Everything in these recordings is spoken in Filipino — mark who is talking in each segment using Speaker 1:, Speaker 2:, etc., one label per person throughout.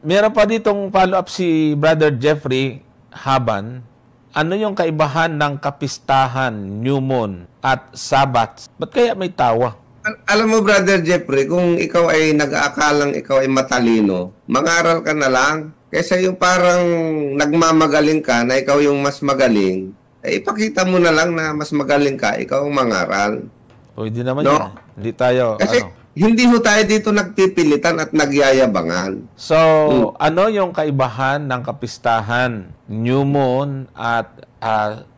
Speaker 1: meron pa ditong follow-up si Brother Jeffrey Haban. Ano yung kaibahan ng kapistahan, new moon, at Sabbath? Ba't kaya may tawa?
Speaker 2: Alam mo, Brother Jeffrey, kung ikaw ay nag-aakalang ikaw ay matalino, mag-aral ka na lang. Kaysa yung parang nagmamagaling ka na ikaw yung mas magaling, eh, ipakita mo na lang na mas magaling ka, ikaw ang mangaral.
Speaker 1: Pwede naman yun. Hindi tayo,
Speaker 2: kasi, hindi ho tayo dito nagpipilitan at nagyayabangan.
Speaker 1: So, ano yung kaibahan ng kapistahan, new moon, at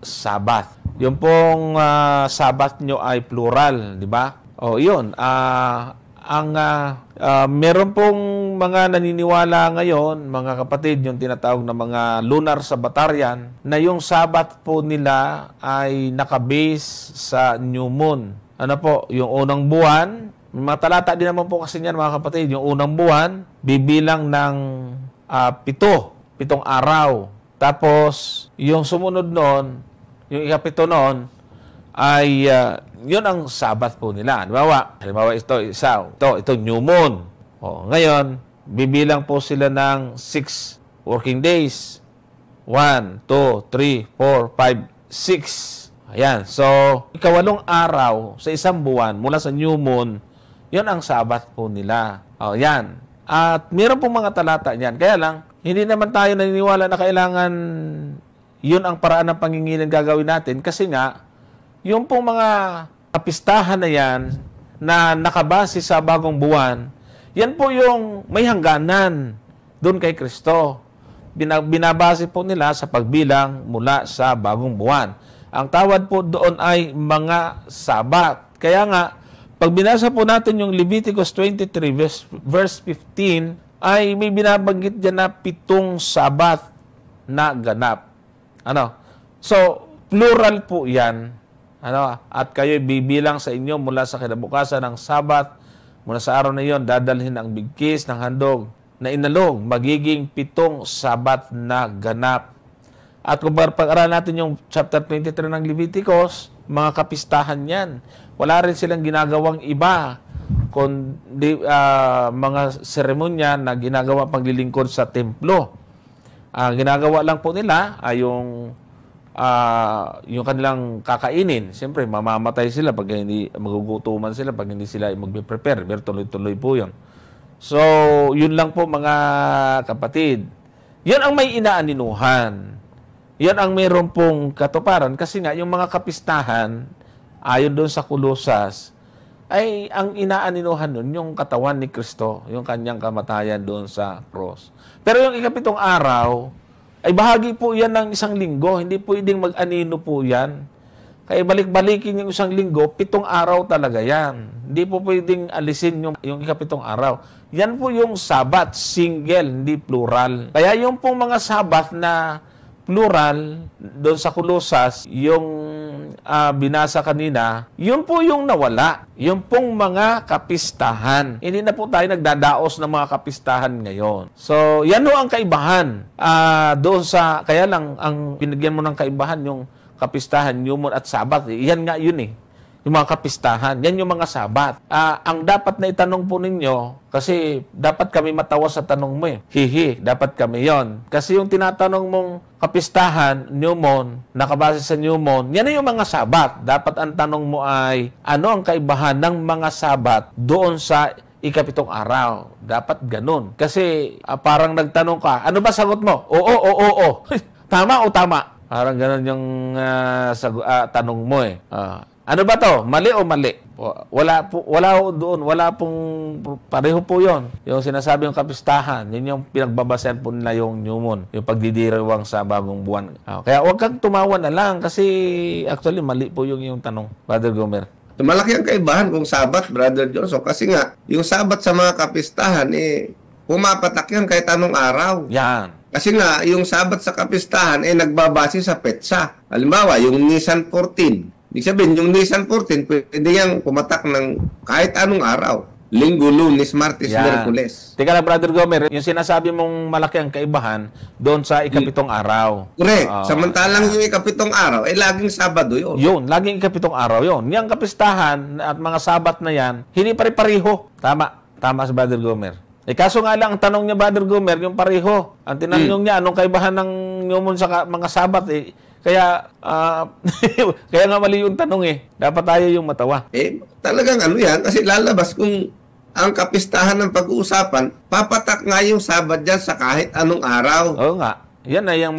Speaker 1: Sabbath? Yung pong Sabbath nyo ay plural, di ba? O, yun. Meron pong mga naniniwala ngayon, mga kapatid, yung tinatawag na mga lunar Sabbatarian, na yung Sabbath po nila ay nakabase sa new moon. Ano po? Yung unang buwan, mga talata din naman po kasi niyan, mga kapatid, yung unang buwan, bibilang ng 7 araw. Tapos, yung sumunod noon, yung ikapito noon, ay yun ang Sabbath po nila. Halimbawa ito new moon. O, ngayon, bibilang po sila ng 6 working days. 1, 2, 3, 4, 5, 6. Ayan. So, ikawalong araw sa isang buwan mula sa new moon, yun ang Sabbath po nila. O, yan. At meron pong mga talata niyan. Kaya lang, hindi naman tayo naniniwala na kailangan yun ang paraan ng pangingilan gagawin natin kasi nga, yung pong mga kapistahan na yan na nakabase sa bagong buwan, yan po yung may hangganan doon kay Kristo. Binabase po nila sa pagbilang mula sa bagong buwan. Ang tawad po doon ay mga Sabat. Kaya nga, pag binasa po natin yung Leviticus 23 verse 15, ay may binabanggit dyan na 7 Sabat na ganap. So, plural po yan. At kayo bibilang sa inyo mula sa kinabukasan ng Sabat, mula sa araw na iyon, dadalhin ang bigkis ng handog na inalog, magiging 7 Sabat na ganap. At kung pag-aralan natin yung chapter 23 ng Leviticus, mga kapistahan yan. Wala rin silang ginagawang iba, kundi mga seremonya na ginagawa paglilingkod sa templo. Ginagawa lang po nila ay yung kanilang kakainin. Siyempre, mamamatay sila pag hindi, magugutuman sila pag hindi sila magbe-prepare. Pero tuloy-tuloy po yun. So, yun lang po mga kapatid. Yan ang may inaaninuhan. Yan ang mayroon pong katuparan. Kasi nga, yung mga kapistahan, ayon doon sa Kulosas, ay ang inaaninuhan nun, yung katawan ni Kristo, yung kanyang kamatayan doon sa cross. Pero yung ikapitong araw, ay bahagi po yan ng isang linggo. Hindi pwedeng mag-anino po yan. Kaya balik-balikin yung isang linggo, 7 araw talaga yan. Hindi po pwedeng alisin yung ikapitong araw. Yan po yung Sabat, single, hindi plural. Kaya yung pong mga Sabat na plural, doon sa Kulosas, yung binasa kanina, yun po yung nawala. Yung pong mga kapistahan. Hindi na po tayo nagdadaos ng mga kapistahan ngayon. So, yan ho ang kaibahan. Doon sa, kaya lang, ang pinagyan mo ng kaibahan, yung kapistahan, new moon at Sabat. Yan nga yun eh. Yung mga kapistahan. Yan yung mga Sabat. Ang dapat na itanong po ninyo, kasi dapat kami matawa sa tanong mo eh. Hihi, dapat kami yon. Kasi yung tinatanong mong kapistahan, new moon, nakabase sa new moon, yan yung mga Sabat. Dapat ang tanong mo ay, ano ang kaibahan ng mga Sabat doon sa ikapitong araw? Dapat ganun. Kasi parang nagtanong ka, ano ba sagot mo? Oo. Tama o tama? Parang ganun yung tanong mo eh. Ano ba to? Mali o mali? Wala doon. Wala pong pareho po yon. Yung sinasabi yung kapistahan, yun yung pinagbabasehan po nila yung new moon, yung pagdidiriwang sa bagong buwan. Kaya huwag kang tumawa na lang kasi actually mali po yung tanong, Brother Gomer.
Speaker 2: Malaki ang kaibahan kung Sabat, Brother Johnson. Kasi nga, yung Sabat sa mga kapistahan, pumapatak yan kahit anong araw.
Speaker 1: Yan.
Speaker 2: Kasi nga, yung Sabat sa kapistahan, nagbabase sa petsa. Halimbawa, yung Nisan 14. Ibig sabihin, yung Nisan 14, pwede yang pumatak ng kahit anong araw. Linggo, Lunes, Martes, Miyerkules.
Speaker 1: Teka lang, Brother Gomer, yung sinasabi mong malaki ang kaibahan doon sa ikapitong araw.
Speaker 2: Correct. Samantalang yung ikapitong araw, laging Sabado yun.
Speaker 1: Yun, laging ikapitong araw yun. Yung kapistahan at mga Sabat na yan, hindi pare-pareho. Tama si Brother Gomer. Kaso nga lang, ang tanong niya, Brother Gomer, yung pareho. Ang tinanong niya, anong kaibahan ng nyumon sa mga sabat Kaya, kaya nga mali yung tanong Dapat tayo yung matawa.
Speaker 2: Talagang ano yan, kasi lalabas kung ang kapistahan ng pag-uusapan, papatak nga yung sabat dyan sa kahit anong araw.
Speaker 1: Oo nga. Yan ay yung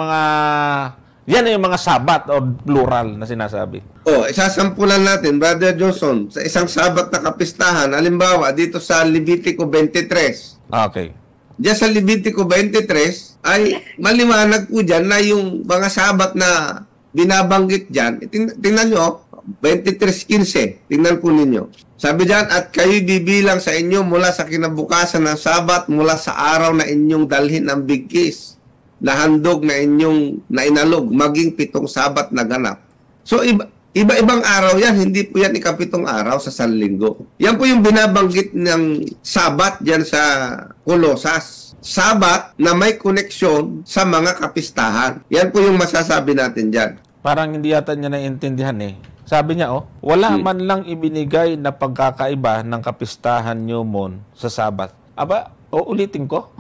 Speaker 1: mga sabat o plural na sinasabi.
Speaker 2: Isasampulan natin, Brother Johnson, sa isang sabat na kapistahan, halimbawa, dito sa Levitico 23.
Speaker 1: Okay.
Speaker 2: Diyan sa Levitico 23, ay maliwanag po dyan na yung mga sabat na binabanggit dyan, tingnan nyo, 23:15, tingnan po ninyo. Sabi dyan, at kayo'y bibilang sa inyo mula sa kinabukasan ng sabat, mula sa araw na inyong dalhin ang bigkis, na handog na inyong nainalog, maging 7 sabat na ganap. So, iba-ibang araw yan, hindi po yan ikapitong araw sa Sanlinggo. Yan po yung binabanggit ng sabat dyan sa Kolosas. Sabat na may koneksyon sa mga kapistahan. Yan po yung masasabi natin dyan.
Speaker 1: Parang hindi yata niya naiintindihan Sabi niya, wala man lang ibinigay na pagkakaiba ng kapistahan nyo sa sabat. Aba, ulitin ko.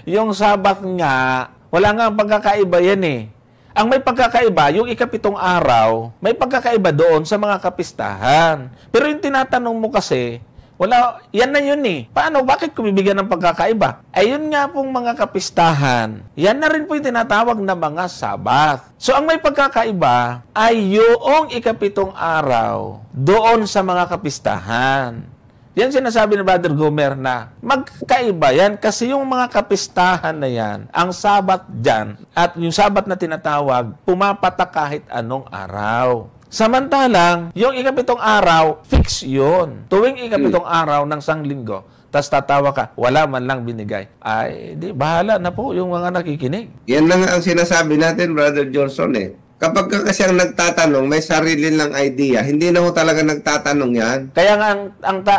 Speaker 1: Yung sabat nga, wala nga ang pagkakaiba yan Ang may pagkakaiba, yung ikapitong araw, may pagkakaiba doon sa mga kapistahan. Pero yung tinatanong mo kasi, wala, yan na yun Paano? Bakit ko bibigyan ng pagkakaiba? Ayun nga pong mga kapistahan. Yan na rin po yung tinatawag na mga sabat. So, ang may pagkakaiba ay yung ikapitong araw doon sa mga kapistahan. Yan sinasabi ni Brother Gomer na magkaiba yan kasi yung mga kapistahan na yan, ang sabat dyan at yung sabat na tinatawag, pumapatak kahit anong araw. Samantalang, yung ikapitong araw, fix yun. Tuwing ikapitong araw ng Sanlinggo, tas tatawa ka, wala man lang binigay. Ay, bahala na po yung mga nakikinig.
Speaker 2: Yan na nga ang sinasabi natin, Brother Johnson Kapag ka kasi ang nagtatanong, may sarili lang idea, hindi na ho talaga nagtatanong yan.
Speaker 1: Kaya nga,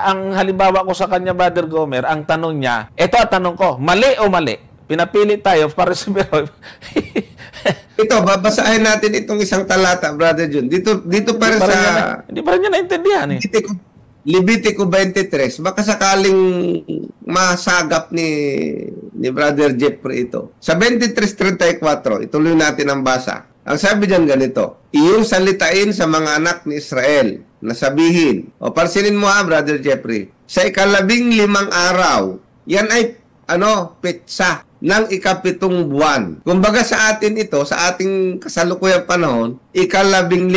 Speaker 1: ang halimbawa ko sa kanya, Brother Gomer, ang tanong niya, ito ang tanong ko, mali o mali? Pinapili tayo para sa
Speaker 2: Ito, babasahin natin itong isang talata, Brother John. Dito para sa...
Speaker 1: Hindi pa rin niya naintindihan
Speaker 2: Levitico 23. Baka sakaling masagap ni Brother Jeffrey ito. Sa 23:34, ituloy natin ang basa. Ang sabi diyan ganito, iyong salitain sa mga anak ni Israel na sabihin, pansinin mo Brother Jeffrey, sa 15 araw, yan ay petsa ng ikapitong buwan. Kumbaga sa atin ito, sa ating kasalukuyang panahon, 15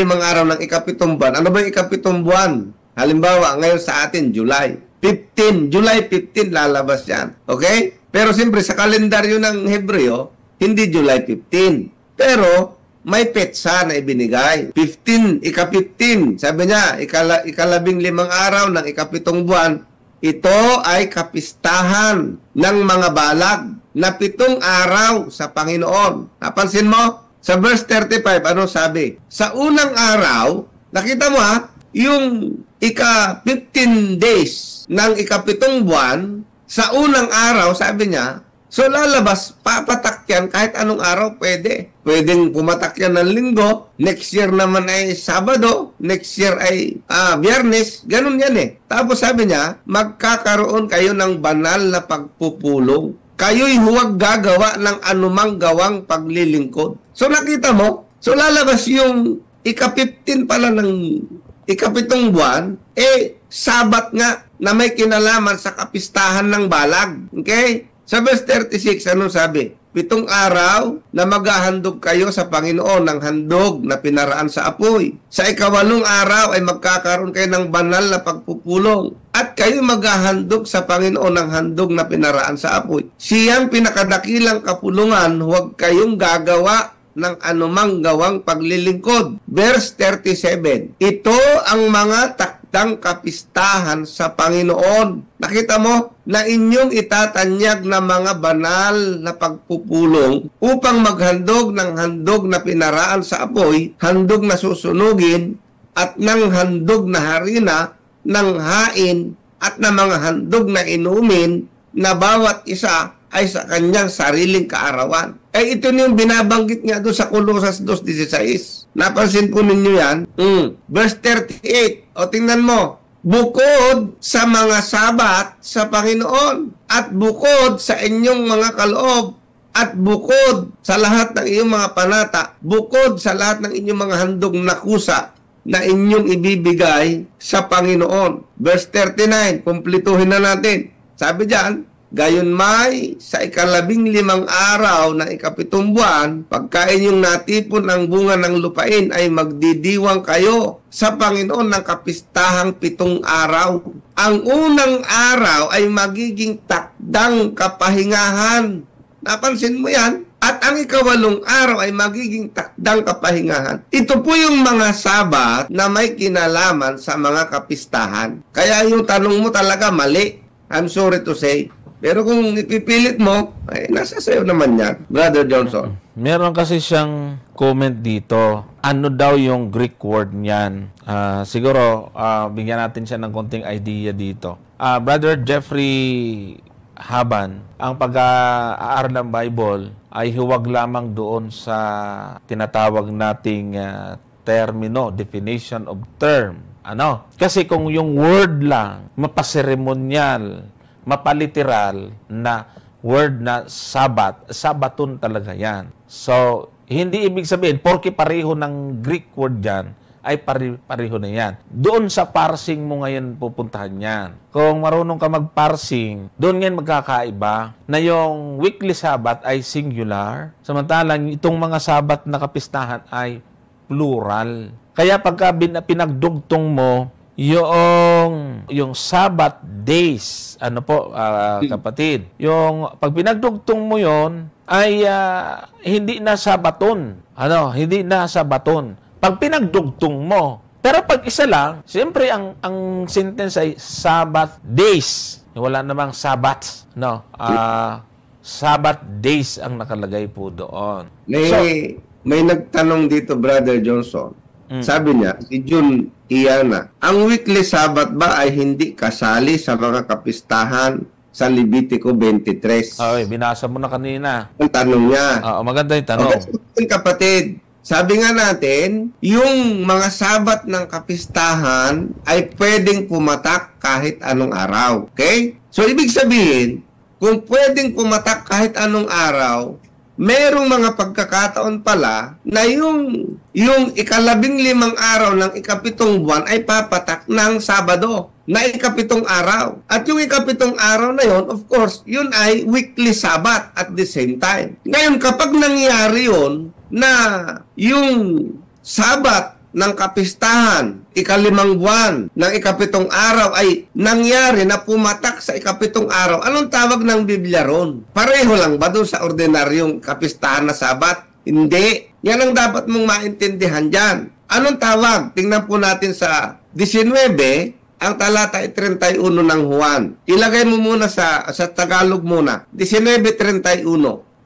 Speaker 2: araw ng ikapitong buwan. Ano ba yung ikapitong buwan? Halimbawa, ngayon sa atin, July 15 lalabas yan. Okay? Pero siyempre, sa kalendaryo ng Hebreo, hindi July 15. Pero, may petsa na ibinigay. 15, ika-15. Sabi niya, 15 araw ng ikapitong buwan, ito ay kapistahan ng mga balag na 7 araw sa Panginoon. Napansin mo? Sa verse 35, ano sabi? Sa unang araw, nakita mo yung ika-15 days ng ikapitong buwan, sa unang araw, sabi niya, so lalabas, papatak yan kahit anong araw pwede. Pwedeng pumatak yan ng linggo, next year naman ay Sabado, next year ay Biyernes, ganun yan Tapos sabi niya, magkakaroon kayo ng banal na pagpupulong. Kayo'y huwag gagawa ng anumang gawang paglilingkod. So nakita mo, so lalabas yung ika-15 pala ng ikapitong buwan, Sabat nga na may kinalaman sa kapistahan ng balag. Okay? Sa verse 36, ano sabi? 7 araw na maghahandog kayo sa Panginoon ng handog na pinaraan sa apoy. Sa 8 araw ay magkakaroon kayo ng banal na pagpupulong. At kayo maghahandog sa Panginoon ng handog na pinaraan sa apoy. Siyang pinakadakilang kapulungan, huwag kayong gagawa ng anumang gawang paglilingkod. Verse 37, ito ang mga takdang kapistahan sa Panginoon. Nakita mo na inyong itatanyag na mga banal na pagpupulong upang maghandog ng handog na pinaraan sa apoy, handog na susunugin, at ng handog na harina, ng hain, at ng mga handog na inumin na bawat isa ay sa kanyang sariling kaarawan. Ito yung binabanggit nga doon sa Colosas 2:16. Napansin po ninyo yan? Verse 38. O tingnan mo. bukod sa mga sabat sa Panginoon at bukod sa inyong mga kaloob at bukod sa lahat ng iyong mga panata, bukod sa lahat ng inyong mga handog na kusa na inyong ibibigay sa Panginoon. Verse 39, kumplituhin na natin. Sabi diyan, gayon may sa 15 araw ng 7 buwan, pagka inyong natipon ang bunga ng lupain ay magdidiwang kayo sa Panginoon ng kapistahang 7 araw. Ang unang araw ay magiging takdang kapahingahan. Napansin mo yan? At ang 8 araw ay magiging takdang kapahingahan. Ito po yung mga sabat na may kinalaman sa mga kapistahan. Kaya yung tanong mo talaga mali. I'm sorry to say. Pero kung ipipilit mo, ay nasa sayo naman yan, Brother Johnson.
Speaker 1: Meron kasi siyang comment dito. Ano daw yung Greek word niyan? Siguro, bigyan natin siya ng konting idea dito. Brother Jeffrey Haban, ang pag-aaral ng Bible ay huwag lamang doon sa tinatawag nating termino, definition of term. Ano? Kasi kung yung word lang, mapaseremonyal, mapaliteral na word na sabat, sabaton talaga yan. So, hindi ibig sabihin, porke pareho ng Greek word yan, ay pareho na yan. Doon sa parsing mo ngayon pupuntahan yan. Kung marunong ka mag-parsing, doon ngayon magkakaiba na yung weekly sabat ay singular, samantalang itong mga sabat na kapistahan ay plural. Kaya pagka pinagdugtong mo, yung Sabbath days, ano po, kapatid, yung pag pinagdugtong mo yon ay hindi na Sabaton. Hindi na Sabaton. Pag pinagdugtong mo. Pero pag isa lang, siyempre ang sentence ay Sabbath days. Wala namang Sabbath, no? Sabbath days ang nakalagay po doon.
Speaker 2: May nagtanong dito, Brother Johnson. Sabi niya, si Jun Iana, ang weekly Sabbath ba ay hindi kasali sa mga kapistahan sa Levitico 23?
Speaker 1: Ay, binasa mo na kanina.
Speaker 2: Ang tanong niya.
Speaker 1: Maganda yung tanong.
Speaker 2: Okay, kapatid, sabi nga natin, yung mga sabat ng kapistahan ay pwedeng pumatak kahit anong araw. Okay? So, ibig sabihin, kung pwedeng pumatak kahit anong araw, merong mga pagkakataon pala na yung 15 araw ng 7 buwan ay papatak ng Sabado na 7 araw. At yung 7 araw na yon, of course, yun ay weekly Sabbath at the same time. Ngayon, kapag nangyari yun, na yung Sabbath ng kapistahan, 5 buwan ng 7 araw ay nangyari na pumatak sa 7 araw, anong tawag ng Biblia ron? Pareho lang ba doon sa ordinaryong kapistahan na Sabbath? Hindi. Yan ang dapat mong maintindihan dyan. Anong tawag? Tingnan po natin sa 19, ang talata ay 31 ng Juan. Ilagay mo muna sa Tagalog muna. 19:31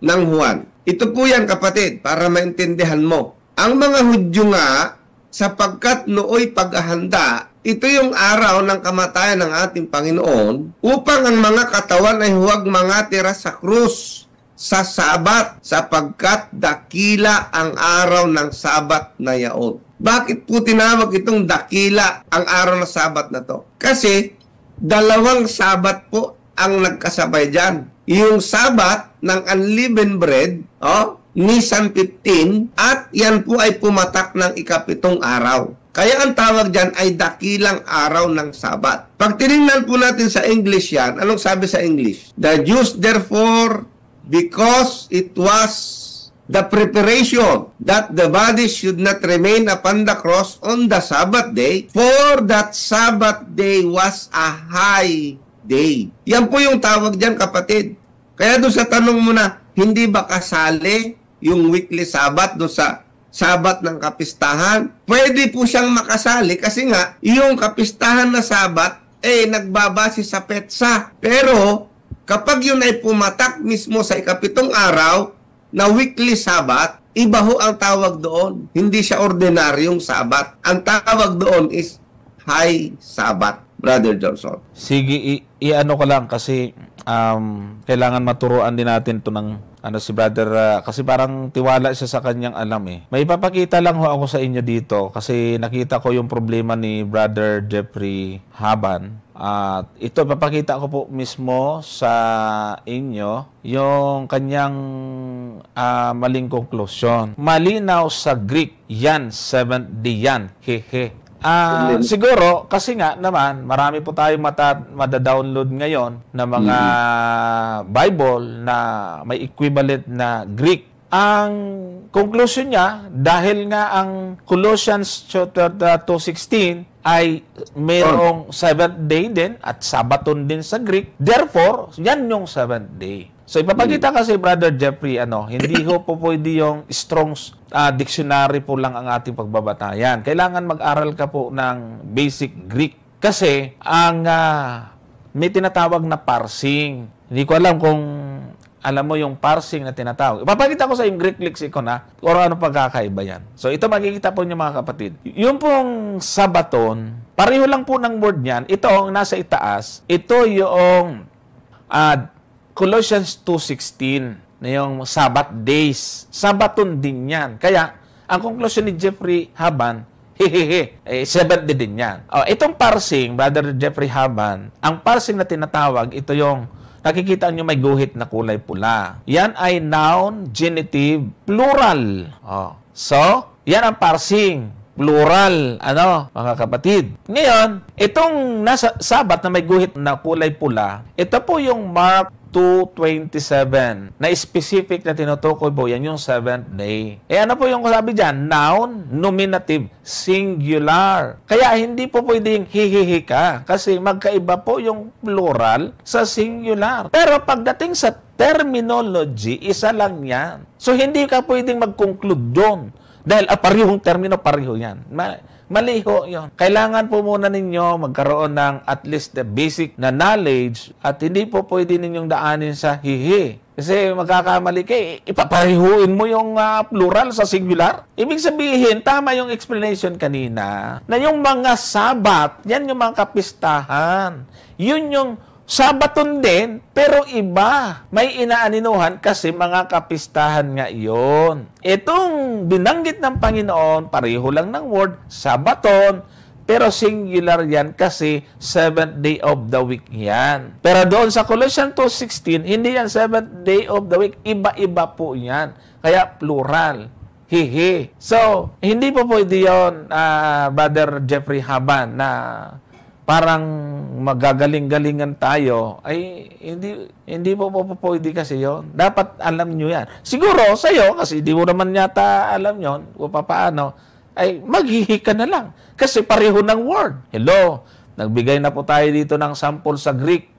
Speaker 2: ng Juan. Ito po yan, kapatid, para maintindihan mo. Ang mga Hudyo nga, sapagkat nooy paghahanda, ito yung araw ng kamatayan ng ating Panginoon, upang ang mga katawan ay huwag mangatira sa krus sa Sabat, sapagkat dakila ang araw ng Sabat na yaon. Bakit po tinawag itong dakila ang araw ng Sabat na to? Kasi 2 Sabat po ang nagkasabay dyan. Yung Sabat ng unleavened bread, Nisan 15, at yan po ay pumatak ng 7 araw. Kaya ang tawag dyan ay dakilang araw ng Sabat. Pag tinignan po natin sa English yan, anong sabi sa English? The Jews therefore, because it was the preparation that the body should not remain upon the cross on the Sabbath day, for that Sabbath day was a high day. Yan po yung tawag dyan, kapatid. Kaya doon sa tanong mo na, hindi ba kasali yung weekly Sabbath doon sa Sabat ng kapistahan? Pwede po siyang makasali kasi nga, yung kapistahan na Sabat, nagbabase sa petsa. Pero, kapag yun ay pumatak mismo sa 7 araw na weekly Sabbath, iba ho ang tawag doon. Hindi siya ordinaryong Sabbath. Ang tawag doon is High Sabbath, Brother Johnson.
Speaker 1: Sige, i-ano ko lang kasi kailangan maturuan din natin to ng si brother kasi parang tiwala siya sa kanyang alam eh. May ipapakita lang ho ako sa inyo dito kasi nakita ko yung problema ni Brother Jeffrey Haban. At ito ipapakita ko po mismo sa inyo yung kanyang maling conclusion. Malinaw sa Greek yan, 7th day yan. Hehe. Siguro, kasi nga naman, marami po tayong mada-download ngayon na mga Bible na may equivalent na Greek. Ang conclusion niya, dahil nga ang Colossians chapter 2:16 ay mayroong 7th day din at Sabaton din sa Greek. Therefore, yan yung 7th day. So, ipapakita kasi, Brother Jeffrey, hindi ho po pwede yung Strong's dictionary po lang ang ating pagbabatayan. Kailangan mag-aral ka po ng basic Greek. Kasi, may tinatawag na parsing. Hindi ko alam kung alam mo yung parsing na tinatawag. Ipapakita ko sa yung Greek lexicon kung ano pagkakaiba yan. So, ito makikita po niyo mga kapatid. Yung pong Sabaton, pareho lang po ng word niyan. Ito ang nasa itaas. Ito yung Colossians 2:16 na yung Sabbath days. Sabaton din yan. Kaya, ang conclusion ni Jeffrey Haban, 7th day din yan. Itong parsing, Brother Jeffrey Haban, ang parsing na tinatawag, ito yung nakikita nyo may guhit na kulay pula. Yan ay noun, genitive, plural. So, yan ang parsing. Plural, mga kapatid. Ngayon, itong nasa Sabat na may guhit na kulay pula, ito po yung Mark 2:27 na specific na tinutukoy po, yan yung 7th day. Ano po yung sabi dyan? Noun, nominative, singular. Kaya hindi po pwedeng hihihi ka kasi magkaiba po yung plural sa singular. Pero pagdating sa terminology, isa lang yan. So hindi ka pwedeng mag-conclude doon. Dahil parehong termino, pareho yan. Maliho yun. Kailangan po muna ninyo magkaroon ng at least the basic na knowledge at hindi po pwede ninyong daanin sa hihi. Kasi magkakamali kayo, ipaparehuin mo yung plural sa singular. Ibig sabihin, tama yung explanation kanina na yung mga Sabat, yan yung mga kapistahan. Yun yung Sabaton din, pero iba. May inaaninuhan kasi mga kapistahan nga iyon. Itong binanggit ng Panginoon, pareho lang ng word, Sabaton, pero singular yan kasi 7th day of the week yan. Pero doon sa Colossians 2:16, hindi yan 7th day of the week, iba-iba po yan. Kaya plural. Hihi. So, hindi po pwede yun, Brother Jeffrey Haban, na parang magagaling-galingan tayo, ay hindi po pwede kasi yon. Dapat alam nyo yan. Siguro sa'yo, kasi di mo naman yata alam yon kung paano, ay maghihi ka na lang. Kasi pareho ng word. Hello, nagbigay na po tayo dito ng sample sa Greek.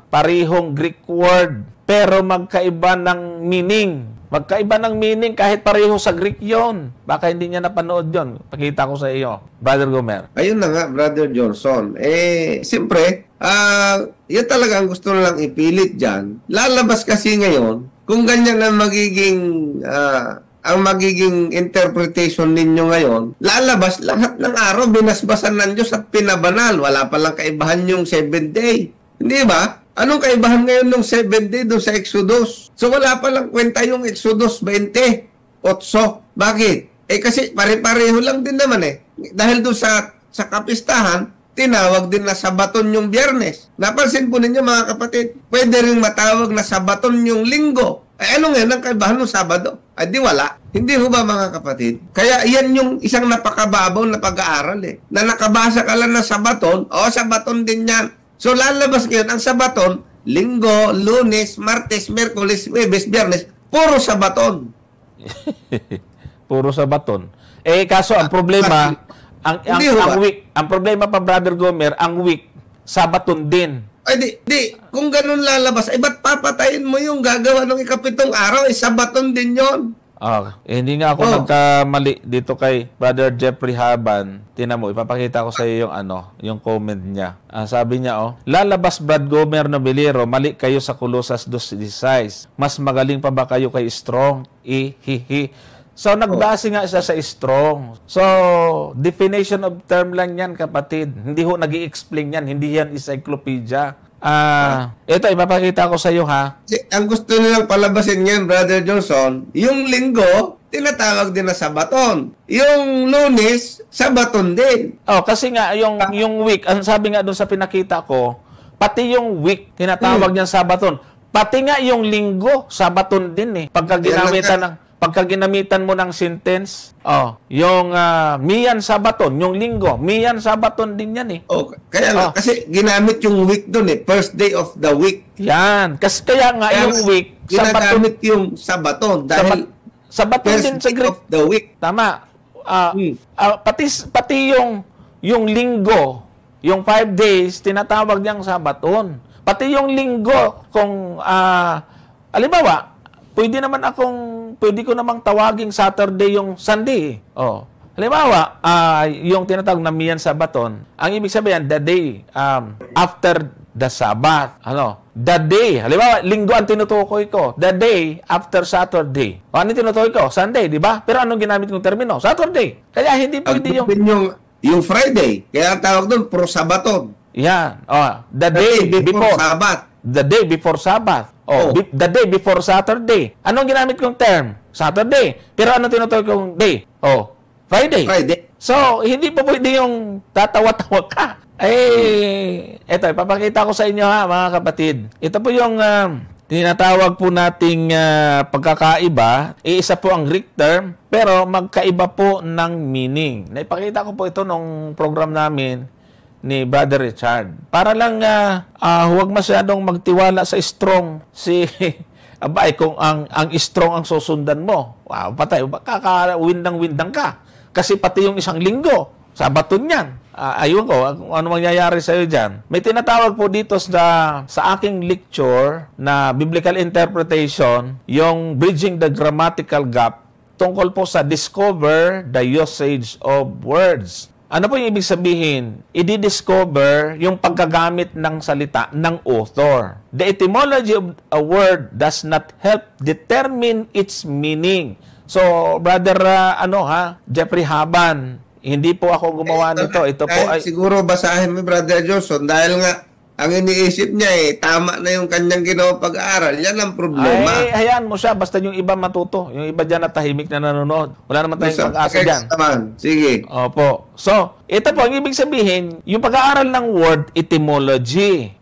Speaker 1: Parehong Greek word, pero magkaiba ng meaning. Magkaiba ng meaning kahit pareho sa Greek yon. Baka hindi niya napanood yon. Pakita ko sa iyo, Brother Gomer.
Speaker 2: Ayun na nga, Brother Johnson. Siyempre, yan talaga ang gusto lang ipilit dyan. Lalabas kasi ngayon, kung ganyan ang magiging interpretation ninyo ngayon, lalabas lahat ng araw, binasbasan ng Diyos at pinabanal. Wala palang kaibahan yung 7th day. Hindi ba? Anong kaibahan ngayon ng 7th day doon sa Exodus? So wala palang kwenta yung Exodus 20:8. Bakit? Kasi pare-pareho lang din naman Dahil doon sa kapistahan, tinawag din na Sabaton yung Biyernes. Napansin po ninyo mga kapatid, pwede rin matawag na Sabaton yung Linggo. Ano ngayon ang kaibahan ng Sabado? Di wala. Hindi ho ba mga kapatid? Kaya yan yung isang napakababaw na pag-aaral na nakabasa ka lang na Sabaton, Sabaton din yan. So lalabas ngayon ang Sabaton, Linggo, Lunes, Martes, Miyerkules, Huwebes, Biyernes, puro Sabaton.
Speaker 1: Puro Sabaton. Kaso ang problema, ang week, ang problema pa Brother Gomer, ang week, Sabaton din.
Speaker 2: Kung ganun lalabas, ba't papatayin mo yung gagawa ng ikapitong araw? Sabaton din yon.
Speaker 1: Hindi nga ako nagkamali dito kay Brother Jeffrey Haban. Tingnan mo, ipapakita ko sa iyo yung comment niya. Sabi niya, lalabas Brad Gomer Novelero, mali kayo sa Colossus 2:16. Mas magaling pa ba kayo kay Strong? Hihi. So, nagbase nga siya sa Strong. So, definition of term lang yan, kapatid. Hindi ho nag-i-explain yan. Hindi yan encyclopedia. Ito, ipapakita ko sa iyo, ha?
Speaker 2: Ang gusto nilang palabasin yan, Brother Johnson, yung linggo, tinatawag din na sabaton. Yung Lunes, sabaton din.
Speaker 1: Kasi nga, yung week, ang sabi nga doon sa pinakita ko, pati yung week, tinatawag niyang sabaton. Pati nga yung linggo, sabaton din eh. Pagka ginamitan mo ng sentence, yung miyan sabaton, yung linggo, miyan sabaton din yan eh.
Speaker 2: Kaya kasi ginamit yung week doon eh, first day of the week.
Speaker 1: Yan, kaya nga yung week,
Speaker 2: ginagamit yung sabaton dahil
Speaker 1: sabaton din sa Greek
Speaker 2: of the week.
Speaker 1: Tama. Pati yung linggo, yung 5 days, tinatawag niyang sabaton. Pati yung linggo, kung halimbawa, pwede ko namang tawaging Saturday yung Sunday. Halimbawa, yung tinatawag na miyan sabaton, ang ibig sabihin, the day after the Sabbath. The day. Halimbawa, linggo ang tinutukoy ko. The day after Saturday. Ano tinutukoy ko? Sunday, di ba? Pero anong ginamit kong termino? Saturday. Kaya hindi pwede
Speaker 2: yung Friday. Kaya ang tawag doon, pro-sabaton.
Speaker 1: Yan. The day before
Speaker 2: Sabbath.
Speaker 1: The day before Sabbath. The day before Saturday. Anong ginamit kong term? Saturday. Pero anong tinutukoy kong day? Friday. So, hindi pa pwede yung tatawa-tawa ka. Eto, ipapakita ko sa inyo, ha, mga kapatid. Ito po yung tinatawag po nating pagkakaiba. Isa po ang Greek term, pero magkaiba po ng meaning. Naipakita ko po ito nung program namin ni Brother Richard. Para lang huwag masyadong magtiwala sa strong kung ang strong ang susundan mo. Wow, patay, kakawindang-windang ka. Kasi pati yung isang linggo, sabaton yan. Ayun ko, kung ano mangyayari sa'yo dyan. May tinatawag po dito sa aking lecture na biblical interpretation, yung Bridging the Grammatical Gap, tungkol po sa discover the usage of words. Ano po yung ibig sabihin? I-discover yung paggagamit ng salita ng author. The etymology of a word does not help determine its meaning. So, Brother, Jeffrey Haban, hindi po ako gumawa nito. Ito po ay...
Speaker 2: Siguro basahin mo, Brother Johnson, dahil nga ang iniisip niya tama na yung kanyang ginawang pag-aaral. Yan ang problema.
Speaker 1: Hayaan mo siya. Basta yung iba matuto. Yung iba dyan na tahimik na nanonood. Wala naman tayong pag-asa dyan.
Speaker 2: Sige.
Speaker 1: Opo. So, ito po, ang ibig sabihin, yung pag-aaral ng word etymology.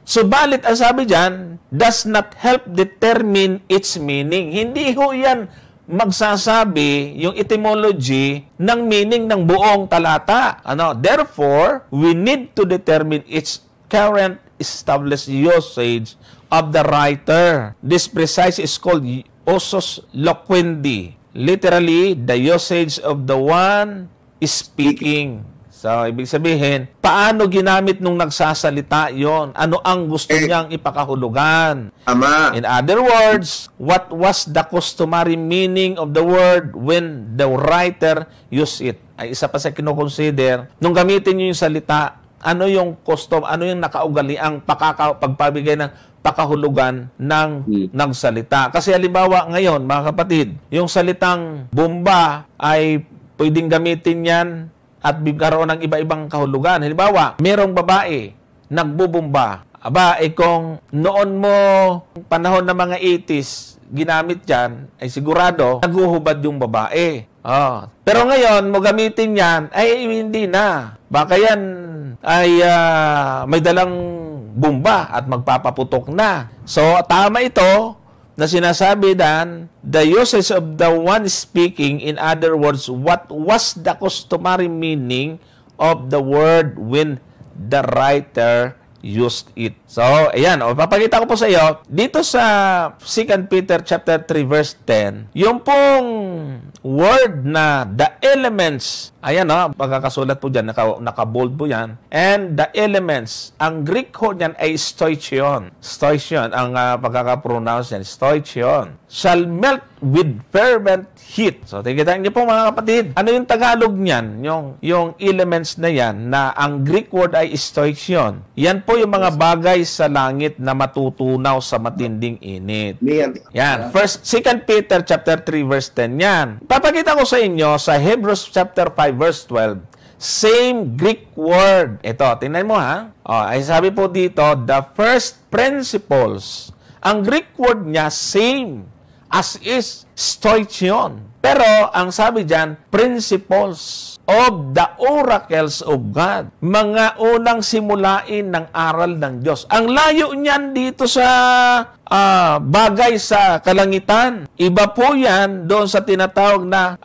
Speaker 1: Subalit, ang sabi dyan, does not help determine its meaning. Hindi ho yan magsasabi yung etymology ng meaning ng buong talata. Therefore, we need to determine its current established usage of the writer. This precise is called usus loquendi. Literally, the usage of the one speaking. So, ibig sabihin, paano ginamit nung nagsasalita yon? Ano ang gusto niyang ipakahulugan?
Speaker 2: Ama.
Speaker 1: In other words, what was the customary meaning of the word when the writer used it? Ay isa pa sa kinoconsider, nung gamitin niyo yung salita, ano yung custom, ano yung nakaugaliang pagpabigay ng pakahulugan ng nagsalita. Kasi halimbawa ngayon, mga kapatid, yung salitang bomba ay pwedeng gamitin yan at bigkaroon ng iba-ibang kahulugan. Halimbawa, merong babae, nagbubumba. Kung noon mo, panahon ng mga 80s, ginamit yan, ay sigurado, naguhubad yung babae. Pero ngayon, mo gamitin yan, ay hindi na. Baka yan ay may dalang bomba at magpapaputok na. So, tama ito na sinasabi dan, the usage of the one speaking, in other words, what was the customary meaning of the word when the writer used it. So, ayan, papakita ko po sa iyo, dito sa 2 Peter chapter 3 verse 10, yung pong word na the elements, ayan pagkakasulat po dyan, naka-bold po yan, and the elements, ang Greek ho niyan ay stoichion. Stoichion, ang pagkakapronounce niyan, stoichion, shall melt with fervent heat. So, tingnan niyo po mga kapatid, ano yung Tagalog niyan? Yung elements na yan, na ang Greek word ay stoichion. Yan po yung mga bagay sa langit na matutunaw sa matinding init. Yan. 2 Peter chapter 3 verse 10 yan. Papakita ko sa inyo sa Hebrews chapter 5 verse 12. Same Greek word. Ito, tingnan mo ha. Ay sabi po dito, the first principles. Ang Greek word niya, same. As is, stoichion. Pero, ang sabi dyan, principles of the oracles of God. Mga unang simulain ng aral ng Diyos. Ang layo niyan dito sa bagay sa kalangitan. Iba po yan doon sa tinatawag na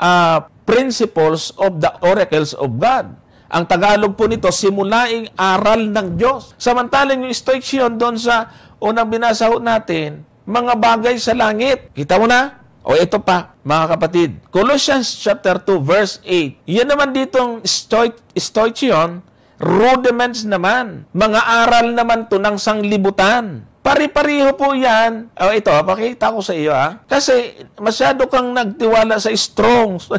Speaker 1: principles of the oracles of God. Ang Tagalog po nito, simulaing aral ng Diyos. Samantalang yung stoichion doon sa unang binasa natin, mga bagay sa langit. Kita mo na? O ito pa, mga kapatid. Colossians chapter 2, verse 8. Yan naman ditong stoichion, rudiments naman. Mga aral naman to ng sanglibutan. Pari-pariho po yan. O ito, pakita ko sa iyo Kasi masyado kang nagtiwala sa Strongs.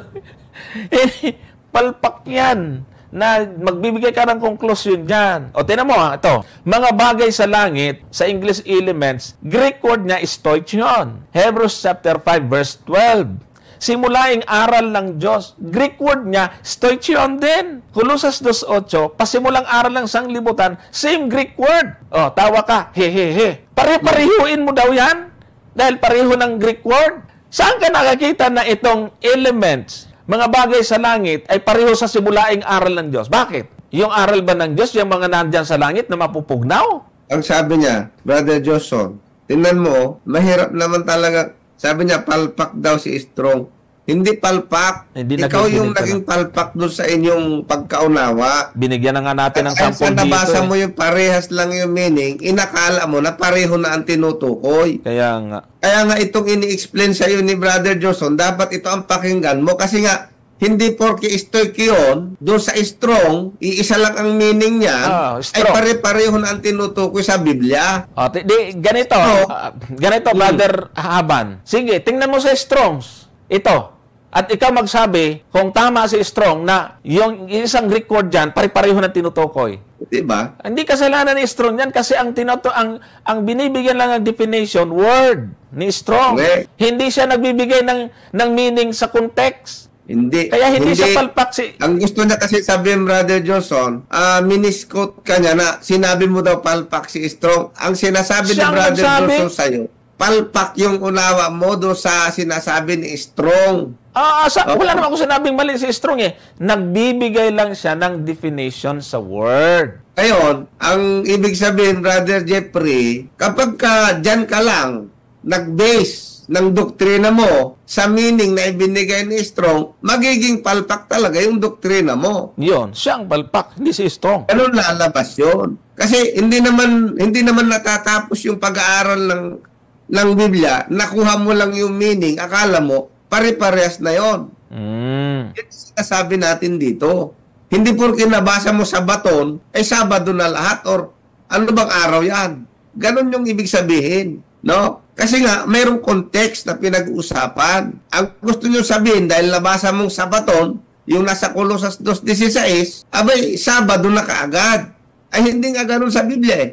Speaker 1: Palpak yan na magbibigay ka ng conclusion dyan. O, tinan mo ito. Mga bagay sa langit, sa English elements, Greek word niya is stoichion. Hebrews chapter 5, verse 12. Simulaing aral ng Diyos. Greek word niya, stoichion din. Colossus 2.8, pasimulang aral ng sanglibutan, same Greek word. O, tawa ka, he. Pare-parihuin mo daw yan? Dahil pareho ng Greek word. Saan ka nakakita na itong elements, mga bagay sa langit, ay pareho sa simulaing aral ng Diyos? Bakit? Yung aral ba ng Diyos, yung mga nandyan sa langit na mapupugnaw?
Speaker 2: Ang sabi niya, Brother Johnson, tingnan mo, mahirap naman talaga. Sabi niya, palpak daw si Strong. Hindi palpak. Ikaw yung naging palpak doon sa inyong pagkaunawa.
Speaker 1: Binigyan na nga natin ng sampol dito.
Speaker 2: Nabasa mo yung parehas lang yung meaning, inakala mo na pareho na ang tinutukoy.
Speaker 1: Kaya nga
Speaker 2: itong ini-explain sa iyo ni Brother Johnson, dapat ito ang pakinggan mo kasi nga, hindi porke stoichion, doon sa strong, iisa lang ang meaning niya, ay pare-pareho na ang tinutukoy sa Biblia.
Speaker 1: Ganito, Brother Haban. Sige, tingnan mo sa Strongs. Ito. At ikaw magsabi, kung tama si Strong na yung isang Greek word dyan, pare-pareho na tinutukoy.
Speaker 2: Diba?
Speaker 1: Hindi kasalanan ni Strong yan kasi ang binibigyan lang ng definition, word ni Strong.
Speaker 2: Okay.
Speaker 1: Hindi siya nagbibigay ng meaning sa context.
Speaker 2: Hindi.
Speaker 1: Kaya hindi siya palpak
Speaker 2: Ang gusto niya kasi sabihin, Brother Johnson, minisquote ka niya na sinabi mo daw palpak si Strong. Ang sinasabi ni Brother Johnson sa'yo, palpak yung unawa mo do sa sinasabi ni Strong.
Speaker 1: Wala naman ako sinabing mali si Strong Nagbibigay lang siya ng definition sa word.
Speaker 2: Ngayon, ang ibig sabihin, Brother Jeffrey, kapag dyan ka lang, nag-base ng doktrina mo sa meaning na ibinigay ni Strong, magiging palpak talaga yung doktrina mo.
Speaker 1: Yun, siyang palpak, hindi si Strong.
Speaker 2: Ganun lalabas yun. Kasi hindi naman natatapos yung pag-aaral ng Biblia, nakuha mo lang yung meaning, akala mo, pare-parehas na yon. Yan sinasabi natin dito. Hindi porke nabasa mo sa baton, ay Sabado na lahat or ano bang araw yan. Ganon yung ibig sabihin. No? Kasi nga, mayroong context na pinag-uusapan. Ang gusto nyo sabihin, dahil nabasa mong sa baton, yung nasa Colossus 2.16, abay, Sabado na kaagad. Ay hindi nga ganon sa Biblia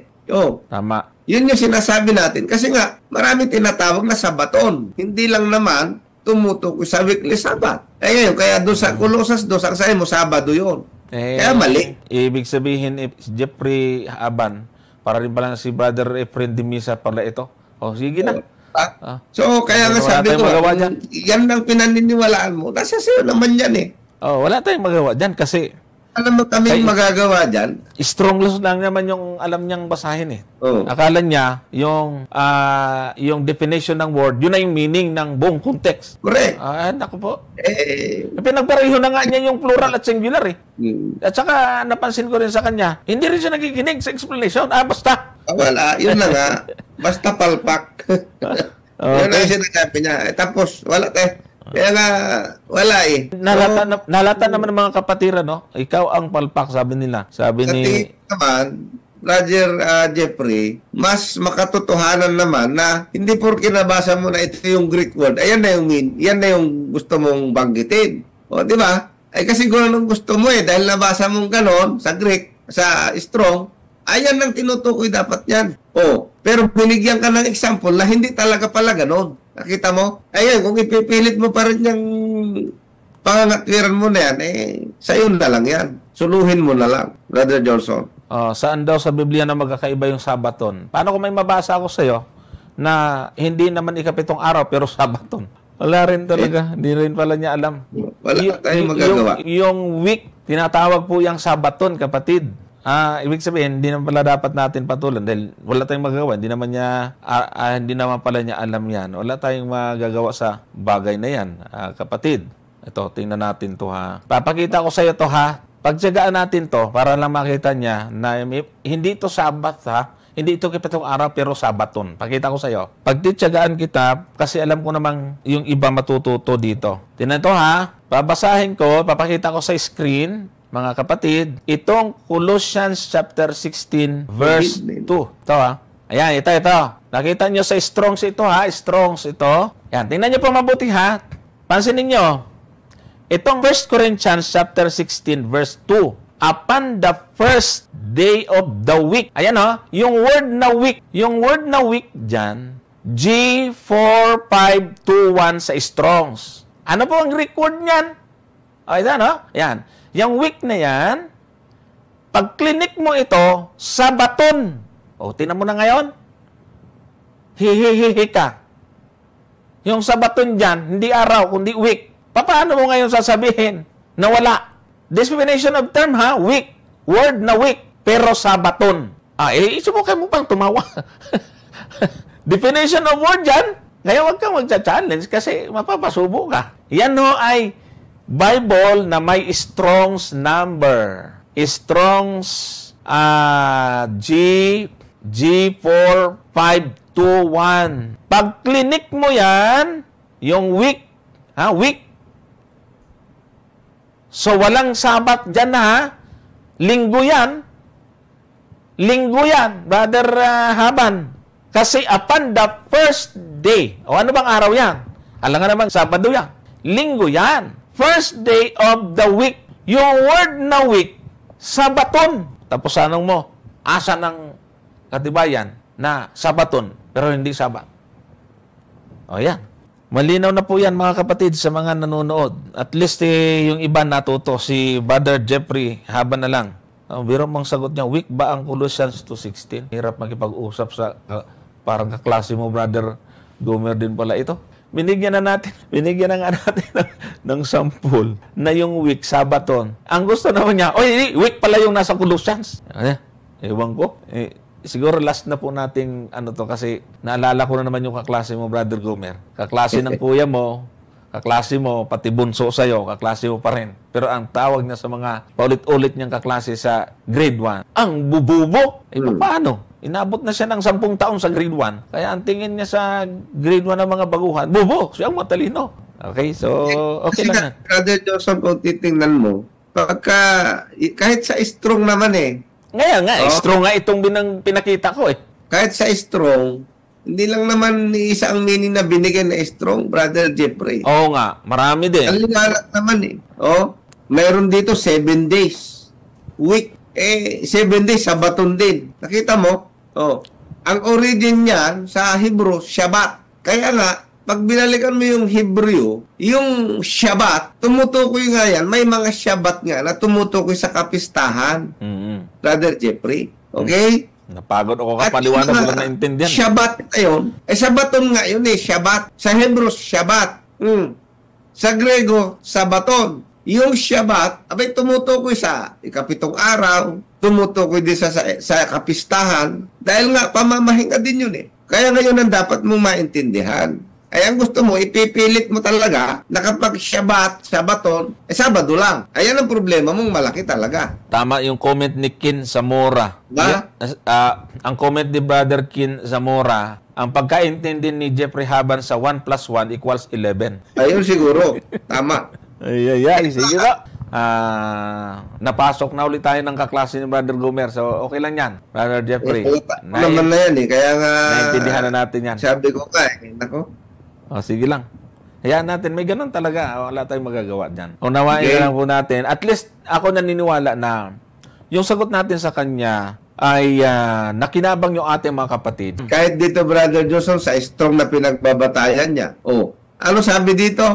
Speaker 1: Tama.
Speaker 2: Yun yung sinasabi natin. Kasi nga, marami tinatawag na sabaton. Hindi lang naman tumutukoy sa weekly Sabbath. Ngayon, kaya doon sa Colossus 2, ang sabi mo, Sabado yun. Kaya mali.
Speaker 1: Ibig sabihin, Jeffrey Haban, para rin pala si Brother Efren Dimisa pala ito. Sige na.
Speaker 2: So, kaya nga sabi ko, yan ang pinaniniwalaan mo. Nasa sa'yo naman yan
Speaker 1: wala tayong magawa dyan kasi
Speaker 2: alam mo kaming magagawa dyan?
Speaker 1: Strong lang naman yung alam niyang basahin Akala niya yung definition ng word, yun na yung meaning ng buong context.
Speaker 2: Correct.
Speaker 1: Naku po. Pinagpareho na nga niya yung plural at singular At saka napansin ko rin sa kanya, hindi rin siya nakikinig sa explanation. Basta.
Speaker 2: Wala. Yun na nga. Basta palpak. Yun ang sinasabi niya. Tapos, wala Kaya nga, wala
Speaker 1: Nalata naman ng mga kapatiran, Ikaw ang palpak, sabi nila. Sabi ni
Speaker 2: naman, Roger Jeffrey, mas makatotohanan naman na hindi porke nabasa mo na ito yung Greek word, ayan na yung gusto mong banggitin. Di ba? Ay kasi gano'n ang gusto mo dahil nabasa mong ganon sa Greek, sa Strong, ayan ang tinutukoy dapat yan. Pero binigyan ka ng example na hindi talaga pala ganon. Nakita mo? Ayun, kung ipipilit mo pa rin yung pangangatwiran mo na yan, sa'yo na lang yan. Suluhin mo na lang, Brother Johnson.
Speaker 1: Saan daw sa Biblia na magkakaiba yung Sabaton? Paano kung may mabasa ako sa'yo na hindi naman ikapitong araw pero Sabaton? Wala rin talaga. Hindi rin pala niya alam.
Speaker 2: Wala tayong magagawa.
Speaker 1: Yung week, tinatawag po yung Sabaton, kapatid. Ibig sabihin, hindi naman pala dapat natin patulan dahil wala tayong magagawa. Hindi naman pala niya alam yan. Wala tayong magagawa sa bagay na yan, kapatid. Ito, tingnan natin to ha. Papakita ko sa iyo to ha. Pagtsagaan natin to para lang makita niya na hindi ito Sabat ha. Hindi ito kapitong araw pero Sabaton. Pakita ko sa iyo. Pagtitsagaan kita kasi alam ko namang yung iba matututo dito. Tingnan to ha. Babasahin ko, papakita ko sa screen, mga kapatid, itong Colossians chapter 16 verse 2. Ito ha. Ayan, ito. Nakita nyo sa Strongs ito ha. Strongs ito. Ayan, tingnan nyo po mabuti ha. Pansinin nyo. Itong 1 Corinthians chapter 16 verse 2. Upon the first day of the week. Ayan o. Yung word na week. Yung word na week dyan. G4521 sa Strongs. Ano po ang Greek word niyan? Ayan o. Ayan. Yung week na yan, pag klinik mo ito, Sabaton. Tingnan mo na ngayon. Hihihihi ka. Yung Sabaton dyan, hindi araw, kundi week. Paano mo ngayon sasabihin na wala? Definition of term ha, week. Word na week, pero Sabaton. Subukan mo pang tumawa. Definition of word dyan, ngayon wag kang magcha-challenge kasi mapapasubo ka. Yan ho ay Bible na may Strong's number. Strong's G4521. Pag klinik mo yan, yung week, week. So, walang Sabat dyan ha. Linggo yan. Brother Haban. Kasi upon the first day, ano bang araw yan? Alam nga naman, Sabado yan. Linggo yan. First day of the week. Yung word na week, Sabaton. Tapos anong mo? Asa ng katibayan na Sabaton, pero hindi Sabat. Yan. Malinaw na po yan mga kapatid sa mga nanonood. At least yung iba natuto. Si Brother Jeffrey, haba na lang. Biro mong sagot niya, week ba ang Colossians 2:16? Hirap makipag-usap sa parang kaklase mo, Brother Gomer din pala ito. Binigyan na nga natin ng sample na yung week, Sabaton. Ang gusto naman niya, week pala yung nasa Colossians. Ewan ko. Siguro last na po nating kasi naalala ko na naman yung kaklase mo, Brother Gomer. Kaklase ng kuya mo, kaklase mo, pati bunso sa'yo, kaklase mo pa rin. Pero ang tawag niya sa mga paulit-ulit niyang kaklase sa grade 1, ang bububo. Paano? Inabot na siya ng 10 taon sa grade 1. Kaya ang tingin niya sa grade 1 ng mga baguhan, bubo, siyang matalino. Okay, so okay lang yan.
Speaker 2: Brother Johnson, kung titingnan mo, kahit sa strong naman
Speaker 1: Ngayon nga, strong nga itong pinakita ko
Speaker 2: Kahit sa strong, hindi lang naman isa ang meaning na binigyan na strong, Brother Jeffrey.
Speaker 1: Oo nga, marami din.
Speaker 2: Ang lingalat naman mayroon dito 7 days. Week, 7 days, Sabaton din. Nakita mo? Ang origin niyan sa Hebrew, Shabbat. Kaya nga, pag binalikan mo yung Hebrew, yung Shabbat, tumutukoy nga yan. May mga Shabbat nga na tumutukoy sa kapistahan. Brother Jeffrey. Okay?
Speaker 1: Napagod ako kapaliwanag, wala naintindihan.
Speaker 2: Shabbat ngayon. Sabaton nga yun Shabbat. Sa Hebrew, Shabbat. Sa Grego, Sabaton. Yung Shabbat, tumutukoy sa ikapitong araw, tumutukoy din sa kapistahan. Dahil nga, pamamahinga din yun Kaya ngayon ang dapat mong maintindihan. Ay ang gusto mo, ipipilit mo talaga na kapag Shabbat, Sabaton, Sabado lang. Ayan ang problema mong malaki talaga.
Speaker 1: Tama yung comment ni Kin Zamora. Ang comment ni Brother Kin Zamora, ang pagkaintindi ni Jeffrey Haban sa 1 + 1 = 11.
Speaker 2: Ayun siguro. Tama.
Speaker 1: Ay, sige ba? Napasok na ulit tayo ng kaklase ni Brother Gomer. So, okay lang yan, Brother Jeffrey.
Speaker 2: Naman na yan Kaya nga,
Speaker 1: naintindihan na natin yan.
Speaker 2: Sabi ko ka Nako.
Speaker 1: Sige lang. Hayaan natin. May ganun talaga. Wala tayong magagawa dyan. Unawain na lang po natin. At least, ako naniniwala na yung sagot natin sa kanya ay nakinabang yung ating mga kapatid.
Speaker 2: Kahit dito, Brother Johnson, sa strong na pinagbabatayan niya. Ano sabi dito?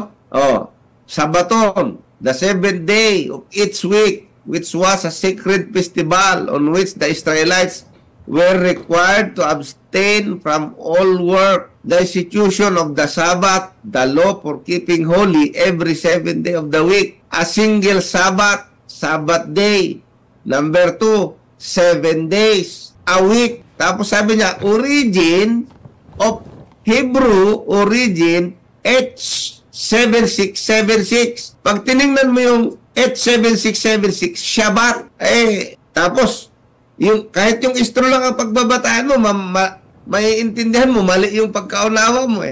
Speaker 2: Sabaton, the 7th day of each week. which was a sacred festival on which the Israelites were required to abstain from all work. The institution of the Sabbath, the law for keeping holy every 7th day of the week, a single Sabbath, Sabbath day. Number 2, 7 days a week. Tapos sabi niya, origin of Hebrew, origin, H7676. Pag tinignan mo yung H7676, Shabbat. Tapos, kahit yung istro lang ang pagbabataan mo, maiintindihan mo, mali yung pagkaunawa mo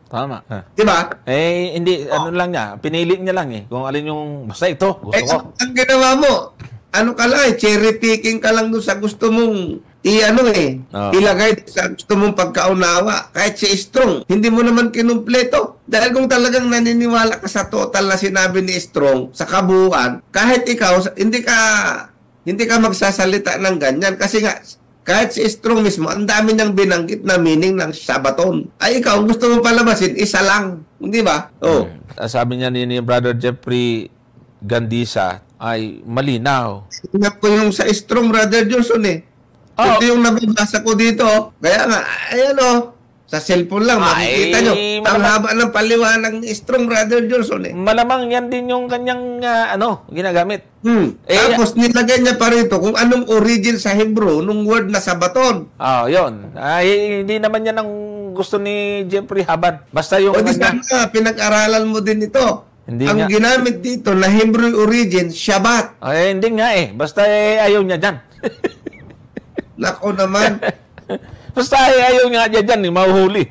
Speaker 1: Tama.
Speaker 2: Diba?
Speaker 1: Hindi, ano lang niya, pinili niya lang kung alin yung, basta ito, gusto ko.
Speaker 2: Ang ginawa mo, ano ka lang cherry picking ka lang doon sa gusto mong ilagay sa gusto mong pagkaunawa. Kahit si Strong, hindi mo naman kinumpleto. Dahil kung talagang naniniwala ka sa total na sinabi ni Strong, sa kabuuan, kahit ikaw, hindi ka magsasalita ng ganyan. Kasi nga, kahit si Strong mismo, ang dami niyang binanggit na meaning ng Sabaton. Ay ikaw, gusto mong palabasin, isa lang. Hindi ba?
Speaker 1: Sabi niya ni Brother Jeffrey Gandisa, ay malinaw.
Speaker 2: Tingnan ko yung sa Strong, Brother Johnson Ito yung nababasa ko dito. Kaya nga, ayan sa cellphone lang, makikita nyo. Ang haba ng paliwanag ni Strong, Brother Johnson
Speaker 1: Malamang yan din yung kanyang, ginagamit.
Speaker 2: Tapos nilagay niya pa rito kung anong origin sa Hebrew nung word na Sabaton.
Speaker 1: Yun. Hindi naman yan ang gusto ni Jeffrey Habad. Basta yung...
Speaker 2: pinag-aralan mo din ito. Ang ginamit dito na Hebrew origin, Shabbat.
Speaker 1: Hindi nga Basta ayaw niya dyan.
Speaker 2: Nako naman.
Speaker 1: Basta ayaw nga dyan, mahuhuli.